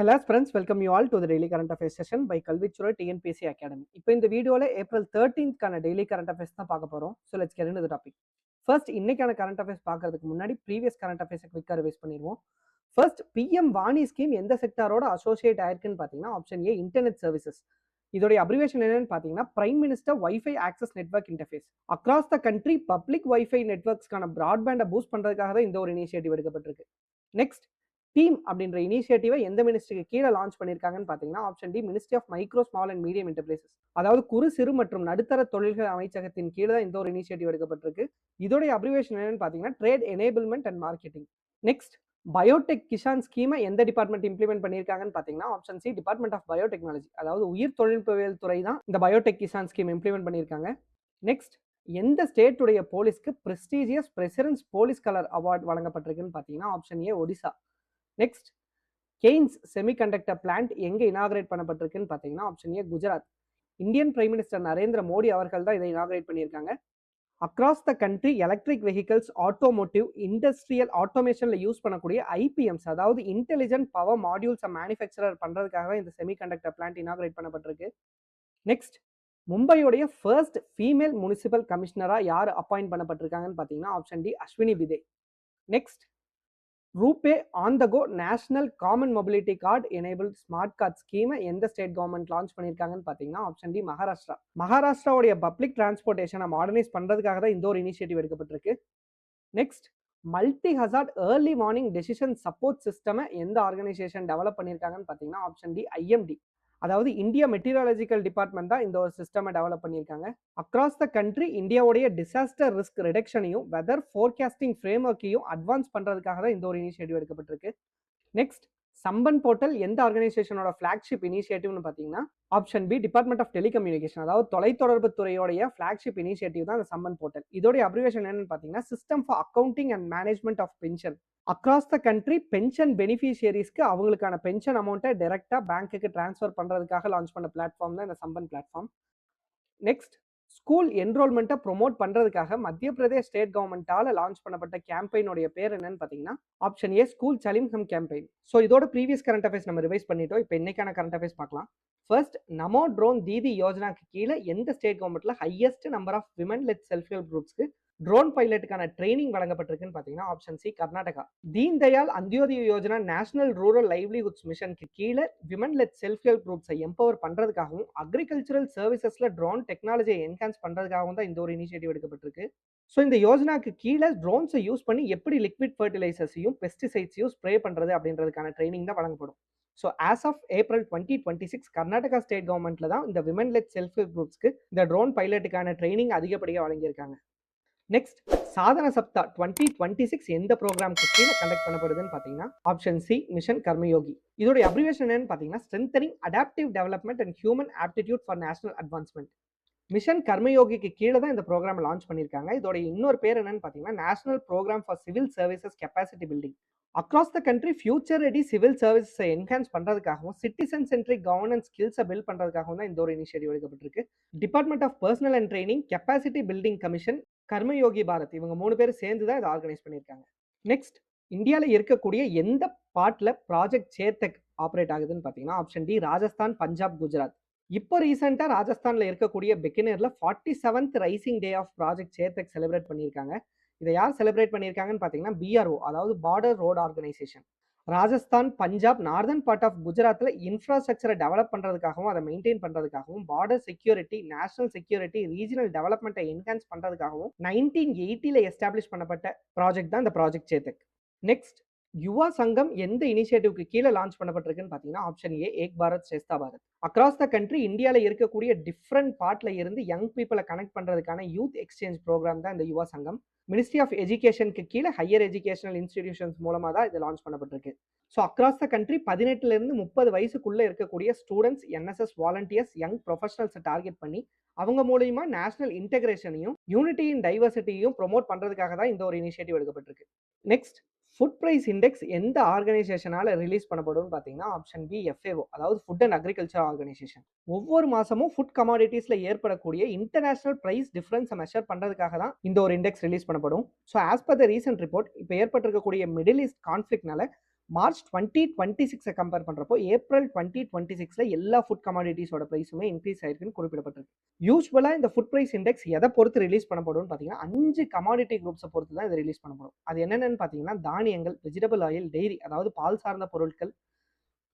Hello friends, welcome you all to the daily current affairs session by Kalvichura TNPSC Academy. இப்போ இந்த வீடியோல April 13th கான daily current affairs தான் பார்க்க போறோம். So let's get into the topic. First இன்னைக்கான current affairs பார்க்கிறதுக்கு முன்னாடி ப்ரீவியஸ் கரண்ட் அஃபேர்ஸ் குயிக்கா ரிவைஸ் பண்ணிடுவோம். ஃபர்ஸ்ட் PM வாணி ஸ்கீம் எந்த செக்டாரோட அசோசியேட் ஆயிருக்குன்னு பார்த்தீங்கன்னா ஆப்ஷன் ஏ இன்டர்நெட் சர்வீசஸ். இதோட அப்ரிவேஷன் என்னன்னு பார்த்தீங்கன்னா prime minister wifi access network interface. Across the country public wifi நெட்வொர்க்ஸ்க்கான பிராட்பேண்டை பூஸ்ட் பண்றதுக்காக தான் இந்த ஒரு இனிஷியேட்டிவ் எடுக்கப்பட்டிருக்கு. நெக்ஸ்ட் டீம் அப்படின்ற இனிஷியேட்டிவை எந்த மினிஸ்ட்ரிக்கு கீழே லான்ச் பண்ணியிருக்காங்கன்னு பார்த்தீங்கன்னா option the ministry of micro small and medium enterprises. அதாவது குறு சிறு மற்றும் நடுத்தர தொழில்கள் அமைச்சகத்தின் கீழே தான் இந்த ஒரு இனிஷியேட்டிவ் எடுக்கப்பட்டிருக்கு. இதோடைய அப்ரிவேஷன் என்னன்னு பார்த்தீங்கன்னா trade enablement and marketing. Next biotech Kisan ஸ்கீமை எந்த டிபார்ட்மெண்ட் இம்ப்ளிமெண்ட் பண்ணியிருக்காங்கன்னு பார்த்தீங்கன்னா option C department of biotechnology. அதாவது உயிர் தொழில்நுட்பவியல் துறை தான் இந்த பயோடெக் கிஷான் ஸ்கீம் இம்ப்ளிமெண்ட் பண்ணியிருக்காங்க. நெக்ஸ்ட் எந்த ஸ்டேட்டுடைய போலீஸ்க்கு prestigious president's police colour award வழங்கப்பட்டிருக்குன்னு பார்த்தீங்கன்னா option A Odisha. Next Kaynes semiconductor plant எங்க இனாகிரேட் பண்ணப்பட்டிருக்குன்னு பார்த்தீங்கன்னா option A Gujarat. Indian prime minister Narendra Modi அவர்கள் தான் இதை இனாகிரேட் பண்ணியிருக்காங்க. Across the country electric vehicles automotive industrial ஆட்டோமேஷன்ல யூஸ் பண்ணக்கூடிய ஐபிஎம்ஸ் அதாவது இன்டெலிஜென்ட் பவர் மாடியூல்ஸை மேனுஃபேக்சரர் பண்றதுக்காக தான் இந்த செமிகண்டக்டர் பிளான்ட் இனாகிரேட் பண்ணப்பட்டிருக்கு. நெக்ஸ்ட் மும்பையோடைய ஃபர்ஸ்ட் ஃபீமேல் முனிசிபல் கமிஷனரா யார் அப்பாயிண்ட் பண்ணப்பட்டிருக்காங்கன்னு பார்த்தீங்கன்னா option D Ashwini Bhide. Next RuPay on the go national common mobility card enable smart card ஸ்கீமை எந்த ஸ்டேட் கவர்மெண்ட் லான்ச் பண்ணியிருக்காங்கன்னு பார்த்தீங்கன்னா ஆப்ஷன் டி மகாராஷ்டிரா. மகாராஷ்டிராவுடைய பப்ளிக் டிரான்ஸ்போர்ட்டேஷனை மாடர்னைஸ் பண்ணுறதுக்காக தான் இந்த ஒரு இனிஷியேட்டிவ் எடுக்கப்பட்டிருக்கு. Next multi hazard early warning decision support சிஸ்டமை எந்த ஆர்கனைசேஷன் டெவலப் பண்ணியிருக்காங்கன்னு பார்த்தீங்கன்னா ஆப்ஷன் டி ஐஎம்டி. அதாவது இந்தியா மெட்டீரியாலஜிக்கல் டிபார்ட்மெண்ட் தான் இந்த ஒரு சிஸ்டமை டெவலப் பண்ணியிருக்காங்க. அக்ராஸ் த கண்ட்ரி இந்தியாவுடைய டிசாஸ்டர் ரிஸ்க் ரிடக்ஷனையும் வெதர் ஃபோர்காஸ்டிங் ஃப்ரேம் ஒர்க்கையும் அட்வான்ஸ் பண்ணுறதுக்காக தான் இந்த ஒரு இனிஷியேட்டிவ் எடுக்கப்பட்டிருக்கு. நெக்ஸ்ட் சம்பன் போர்ட்டல் எந்த ஆர்கனைசேஷனோட ஃபிளாக்ஷிப் இனிஷியேட்டிவ்னு பார்த்தீங்கன்னா option B department of telecommunication. அதாவது தொலைத்தொடர்பு துறையோடைய ஃபிளாக்ஷிப் இனிஷியேட்டிவ் தான் அந்த சம்பன் போர்ட்டல். இதோடைய அப்ரிவேஷன் என்னன்னு பார்த்தீங்கன்னா system for accounting and management of pension. Across the country pension பெனிஃபிஷியரிஸ்க்கு அவங்களுக்கான பென்ஷன் அமௌண்ட்டை டைரக்டா பேங்க்குக்கு டிரான்ஸ்ஃபர் பண்றதுக்காக லான்ச் பண்ண பிளாட்ஃபார்ம் தான் இந்த சம்பன் பிளாட்ஃபார்ம். நெக்ஸ்ட் ஸ்கூல் என்ரோல்மெண்ட்டை ப்ரொமோட் பண்றதுக்காக மத்திய பிரதேஷ் ஸ்டேட் கவர்மெண்டால லான்ச் பண்ணப்பட்ட கேம்பெயினோட பேர் என்னன்னு பார்த்தீங்கன்னா option A school Chalein Hum campaign. So இதோட ப்ரீவியஸ் கரண்ட் அஃபேர்ஸ் நம்ம ரிவைஸ் பண்ணிட்டோம். இப்போ இன்னைக்கான கரண்ட் அஃபேர்ஸ் பார்க்கலாம். ஃபர்ஸ்ட் நமோ ட்ரோன் தீதி யோஜனாக்கு கீழே எந்த ஸ்டேட் கவர்மெண்ட்ல highest number of women led self help குரூப்ஸ்க்கு ட்ரோன் பைலட்டுக்கான ட்ரைனிங் வழங்கப்பட்டிருக்குன்னு பார்த்தீங்கன்னா option C Karnataka. Deen Dayal Antyodaya Yojana national rural livelihoods மிஷனுக்கு கீழே விமன் லெட் செல்ஃப் ஹெல்ப் குரூப்ஸை எம்பவர் பண்றதுக்காகவும் அக்ரிகல்ச்சரல் சர்வீசஸ்ல ட்ரோன் டெக்னாலஜியை என்ஹான்ஸ் பண்றதுக்காகவும் தான் இந்த ஒரு இனிஷியேட்டிவ் எடுக்கப்பட்டிருக்கு. ஸோ இந்த யோஜனாக்கு கீழே ட்ரோன்ஸை யூஸ் பண்ணி எப்படி லிக்விட் ஃபர்டிலைசர்ஸையும் பெஸ்டிசைட்ஸையும் ஸ்ப்ரே பண்றது அப்படின்றதுக்கான ட்ரைனிங் தான் வழங்கப்படும். So as of April 2026 Karnataka state கவர்மெண்ட்ல தான் இந்த விமன் லெட் செல்ஃப் ஹெல்ப் குரூப்ஸ்க்கு இந்த ட்ரோன் பைலட்டுக்கான ட்ரைனிங் அதிகப்படியாக வழங்கியிருக்காங்க. நெக்ஸ்ட் சாதன சப்தா 2026 எந்த ப்ரோக்ராம்க்கு கீழே கண்டக்ட் பண்ணப்படுதுன்னு பார்த்தீங்கன்னா ஆப்ஷன் சி மிஷன் கர்மயோகி. இதோட அப்ரிவேஷன் என்னன்னு பார்த்தீங்கன்னா strengthening adaptive development and human aptitude for national advancement. Mission கர்மயோகிக்கு கீழே தான் இந்த ப்ரோக்ராம் லான்ச் பண்ணியிருக்காங்க. இதோட இன்னொரு பேர் என்னன்னு பார்த்தீங்கன்னா national programme for civil services capacity building. Across the country future ready civil சர்வீசஸை என்ஹான்ஸ் பண்றதுக்காகவும் சிட்டிசன் சென்ட்ரிக் கவர்னன்ஸ் ஸ்கில்ஸை பில்ட் பண்றதுக்காகவும் தான் இந்த ஒரு இனிஷியேட்டிவ் எடுக்கப்பட்டிருக்கு. Department of personnel and training capacity building commission Karmayogi Bharat இவங்க 3 பேர் சேர்ந்து தான் இதை ஆர்கனைஸ் பண்ணியிருக்காங்க. நெக்ஸ்ட் இந்தியாவில் இருக்கக்கூடிய எந்த பார்ட்ல ப்ராஜெக்ட் சேர்டெக் ஆப்ரேட் ஆகுதுன்னு பார்த்தீங்கன்னா ஆப்ஷன் டி ராஜஸ்தான் பஞ்சாப் குஜராத். இப்போ ரீசெண்டாக ராஜஸ்தானில் இருக்கக்கூடிய பெக்கினேர்ல 47th raising day of project Chetak celebrate பண்ணியிருக்காங்க. இதை யார் செலிப்ரேட் பண்ணியிருக்காங்கன்னு பார்த்தீங்கன்னா பிஆர்ஓ அதாவது border road organisation. Rajasthan Punjab northern part of குஜராத்தில் இன்ஃப்ராஸ்ட்ரக்சரை டெவலப் பண்ணுறதுக்காகவும் அதை மெயின்டைன் பண்ணுறதுக்காகவும் border security national security regional டெவலப்மெண்ட்டை என்ஹான்ஸ் பண்ணுறதுக்காகவும் 1980 எஸ்டாப்ளிஷ் பண்ணப்பட்ட ப்ராஜெக்ட் தான் இந்த ப்ராஜெக்ட் சேத்தக். நெக்ஸ்ட் யுவா சங்கம் எந்த இனிஷியேட்டிவ்க்கு கீழே லான்ச் பண்ணப்பட்டிருக்குன்னு பார்த்தீங்கன்னா option A Ek Bharat Shreshtha Bharat. Across the country இந்தியாவில் இருக்கக்கூடிய டிஃப்ரெண்ட் பார்ட்ல இருந்து யங் பீப்புளை கனெக்ட் பண்ணுறதுக்கான யூத் எக்ஸ்சேஞ்ச் ப்ரோக்ராம் தான் இந்த யுவா சங்கம். மினிஸ்ட்ரி ஆஃப் எஜுகேஷனுக்கு கீழே ஹையர் எஜுகேஷனல் இன்ஸ்டிடியூஷன்ஸ் மூலமாக தான் இது லான்ச் பண்ணப்பட்டிருக்கு. ஸோ அக்ராஸ் த கண்ட்ரி 18லேருந்து 30 வயசுக்குள்ளே இருக்கக்கூடிய ஸ்டூடெண்ட்ஸ் என்எஸ்எஸ் வாலண்டியர்ஸ் யங் ப்ரொஃபஷனல்ஸை டார்கெட் பண்ணி அவங்க மூலியமா நேஷனல் இன்டெகிரேஷனையும் யூனிட்டி இன் டைவர்சிட்டியும் ப்ரொமோட் பண்ணுறதுக்காக தான் இந்த ஒரு இனிஷியேட்டிவ் எடுக்கப்பட்டிருக்கு. நெக்ஸ்ட் ஃபுட் பிரைஸ் இண்டெக்ஸ் எந்த ஆர்கனைசேஷனால ரிலீஸ் பண்ணப்படும் பார்த்தீங்கன்னா ஆப்ஷன் பி எஃப்ஏஓ அதாவது ஃபுட் அண்ட் அக்ரிகல்ச்சர் ஆர்கனைசேஷன். ஒவ்வொரு மாசமும் ஃபுட் கமாடிட்டிஸ்ல ஏற்படக்கூடிய இன்டர்நேஷனல் பிரைஸ் டிஃபரன்ஸை மெஷர் பண்றதுக்காக தான் இந்த ஒரு இண்டெக்ஸ் ரிலீஸ் பண்ணப்படும். So as per the recent report இப்போ ஏற்பட்டிருக்கக்கூடிய மிடில் ஈஸ்ட் கான்ஃபிளிக்னால மார்ச் 2026 கம்பேர் பண்றப்போ ஏப்ரல் 2026ல எல்லா ஃபுட் கமாடிட்டிஸோட பிரைஸுமே இன்க்ரீஸ் ஆயிருக்குன்னு குறிப்பிடப்பட்டிருக்கு. யூசுவலா இந்த ஃபுட் பிரைஸ் இண்டெக்ஸ் எதை பொறுத்து ரிலீஸ் பண்ணப்படும்னு பார்த்தீங்கன்னா 5 கமாடிட்டி குரூப்ஸை பொறுத்து தான் இது ரிலீஸ் பண்ணப்படும். அது என்னென்னு பார்த்தீங்கன்னா தானியங்கள், வெஜிடபிள் ஆயில், டெய்ரி அதாவது பால் சார்ந்த பொருட்கள்,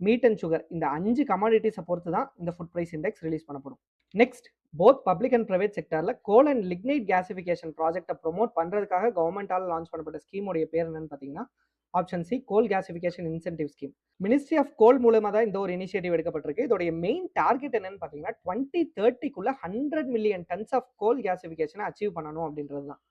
மீட் அண்ட் சுகர் இந்த 5 கமாடிட்டிஸை பொறுத்து தான் இந்த ஃபுட் பிரைஸ் இண்டெக்ஸ் ரிலீஸ் பண்ணப்படும். Next both public and private செக்டர்ல கோல் அண்ட் லிக்னைட் கேசிஃபிகேஷன் ப்ராஜெக்டை ப்ரொமோட் பண்றதுக்காக கவர்மெண்டால லான்ச் பண்ணப்பட்ட ஸ்கீமோடைய பேர் என்னன்னு பார்த்தீங்கன்னா option C coal gasification incentive scheme. Ministry of coal மூலமா தான் இந்த ஒரு இனிஷியேட்டிவ் எடுக்கப்பட்டிருக்கு. இதோடைய மெயின் டார்கெட் என்னன்னு பார்த்தீங்கன்னா 2030க்குள்ள 100 மில்லியன் டன்ஸ் ஆஃப் கோல் கேசிஃபிகேஷனை அச்சீவ் பண்ணணும் அப்படின்றது தான்.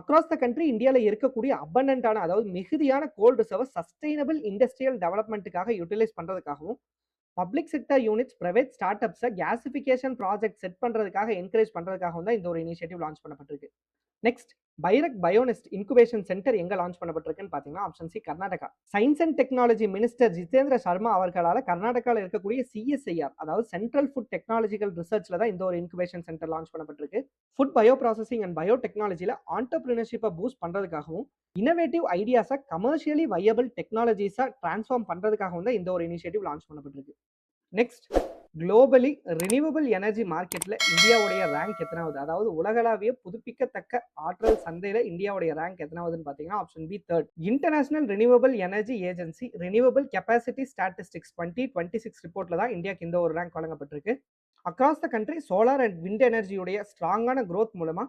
அக்ராஸ் த கண்ட்ரி இந்தியாவில் இருக்கக்கூடிய அபண்டன்டான அதாவது மிகுதியான கோல் ரிசர்வ் சஸ்டைனபிள் இண்டஸ்ட்ரியல் டெவலப்மெண்ட்டுக்காக யூட்டிலைஸ் பண்றதுக்காகவும் பப்ளிக் செக்டர் யூனிட்ஸ், பிரைவேட் ஸ்டார்ட் அப்ஸை கேசிஃபிகேஷன் ப்ராஜெக்ட் செட் பண்றதுக்காக என்கரேஜ் பண்றதுக்காகவும் தான் இந்த ஒரு இனிஷியேட்டிவ் லான்ச் பண்ணப்பட்டிருக்கு. Next BIRAC bionest incubation centre எங்க லான்ச் பண்ணப்பட்டிருக்குன்னு பார்த்தீங்கன்னா option C Karnataka. Science and technology minister Jitendra Sharma அவர்களால் கர்நாடகாவில் இருக்கக்கூடிய சிஎஸ்ஐஆர் அதாவது சென்ட்ரல் ஃபுட் டெக்னாலஜிக்கல் ரிசர்ச்ல தான் இந்த ஒரு இன்குபேஷன் சென்டர் லான்ச் பண்ணப்பட்டிருக்கு. Food bio processing and bio டெக்னாலஜியில் ஆண்டர்பிரினர்ஷிப்பை பூஸ்ட் பண்றதுக்காகவும் இனோவேட்டிவ் ஐடியாஸை கமர்ஷியலி வையபிள் டெக்னாலஜிஸா டிரான்ஸ்ஃபார்ம் பண்றதுக்காகவும் தான் இந்த ஒரு இனிஷியேட்டிவ் லான்ச் பண்ணப்பட்டிருக்கு. நெக்ஸ்ட் குளோபலி ரினியூவபிள் எனர்ஜி மார்க்கெட்ல இந்தியாவுடைய ரேங்க் எத்தனாவது, அதாவது உலகளாவிய புதுப்பிக்கத்தக்க ஆற்றல் சந்தையில இந்தியாவுடைய ரேங்க் எத்தனாவதுன்னு பார்த்தீங்கன்னா option B third. International renewable energy agency renewable capacity statistics 2026 ரிப்போர்ட்ல தான் இந்தியாவுக்கு இந்த ஒரு ரேங்க் வழங்கப்பட்டிருக்கு. Across the country solar and wind எனர்ஜியுடைய ஸ்ட்ராங்கான க்ரோத் மூலமா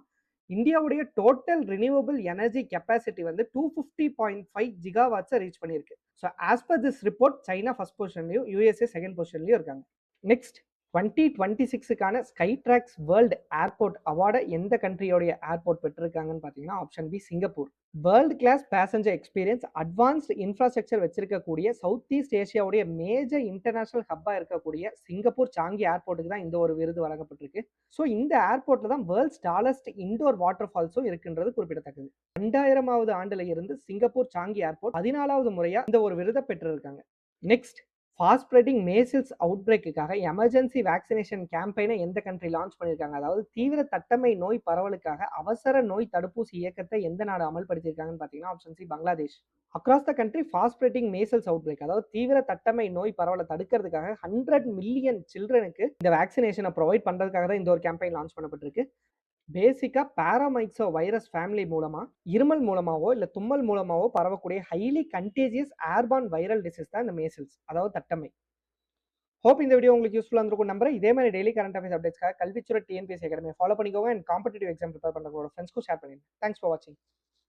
இந்தியாவுடைய டோட்டல் ரினியூவபிள் எனர்ஜி கெப்பாசிட்டி வந்து 250.5 ஜிகாவாட்ஸை ரீச் பண்ணியிருக்கு. So as per this report China first பொசிஷன்லையும் யூஎஸ்ஏ செகண்ட் பொசிஷன்லையும் இருக்காங்க. நெக்ஸ்ட் 2026க்கான ஸ்கை ட்ராக்ஸ் வேர்ல்டு ஏர்போர்ட் அவார்டை எந்த கண்ட்ரியோடைய ஏர்போர்ட் பெற்றிருக்காங்கன்னு பார்த்தீங்கன்னா option B Singapore. World class passenger experience advanced infrastructure வச்சிருக்கக்கூடிய சவுத் ஈஸ்ட் ஏஷியாவுடைய மேஜர் இன்டர்நேஷனல் ஹப்பா இருக்கக்கூடிய சிங்கப்பூர் சாங்கி ஏர்போர்ட்டுக்கு தான் இந்த ஒரு விருது வழங்கப்பட்டிருக்கு. ஸோ இந்த ஏர்போர்ட்ல தான் வேர்ல்ட்ஸ் டாலஸ்ட் இண்டோர் வாட்டர் ஃபால்ஸும் இருக்குன்றது குறிப்பிடத்தக்கது. 2000வது ஆண்டுல இருந்து சிங்கப்பூர் சாங்கி ஏர்போர்ட் 14வது முறையா இந்த ஒரு விருதை பெற்றிருக்காங்க. நெக்ஸ்ட் ஃபாஸ்ட் ஸ்ப்ரெடிங் மேசில்ஸ் அவுட் பிரேக்குக்காக எமர்ஜென்சி வேக்சினேஷன் கேம்பெயினை எந்த கண்ட்ரி லான்ச் பண்ணியிருக்காங்க, அதாவது தீவிர தட்டமை நோய் பரவலுக்காக அவசர நோய் தடுப்பூசி இயக்கத்தை எந்த நாடு அமல்படுத்தியிருக்காங்கன்னு பார்த்தீங்கன்னா option C Bangladesh. Across the country fast spreading measles outbreak அதாவது தீவிர தட்டமை நோய் பரவலை தடுக்கிறதுக்காக 100 மில்லியன் சில்ட்ரனுக்கு இந்த வேக்சினேஷனை ப்ரொவைட் பண்றதுக்காக தான் இந்த ஒரு கேம்பெயின் லான்ச் பண்ணப்பட்டிருக்கு. பேசிக்கா பாராமைக்ஸோ வைரஸ் ஃபேமிலி மூலமா இருமல் மூலமாவோ இல்ல தும்மல் மூலமாவோ பரவக்கூடிய highly contagious airborne viral disease தான் இந்த மேசில்ஸ் அதாவது தட்டமை. ஹோப் இந்த வீடியோ உங்களுக்கு யூஸ்ஃபுல்லா இருந்திருக்கும் நம்புறேன். இதே மாதிரி டெய்லி கரண்ட் அஃபேர்ஸ் அப்டேட்ஸ்க்காக கல்விச்சுரல் டிஎன்பிஎஸ்சி அகாடமி ஃபாலோ பண்ணிக்கோங்க அண்ட் காம்படிட்டிவ் எக்ஸாம் ப்ரிப்பேர் பண்ணுறவங்களோட ஃப்ரெண்ட்ஸ்க்கும் ஷேர் பண்ணிடுங்க. தேங்க்ஸ் ஃபார் வாட்சிங்.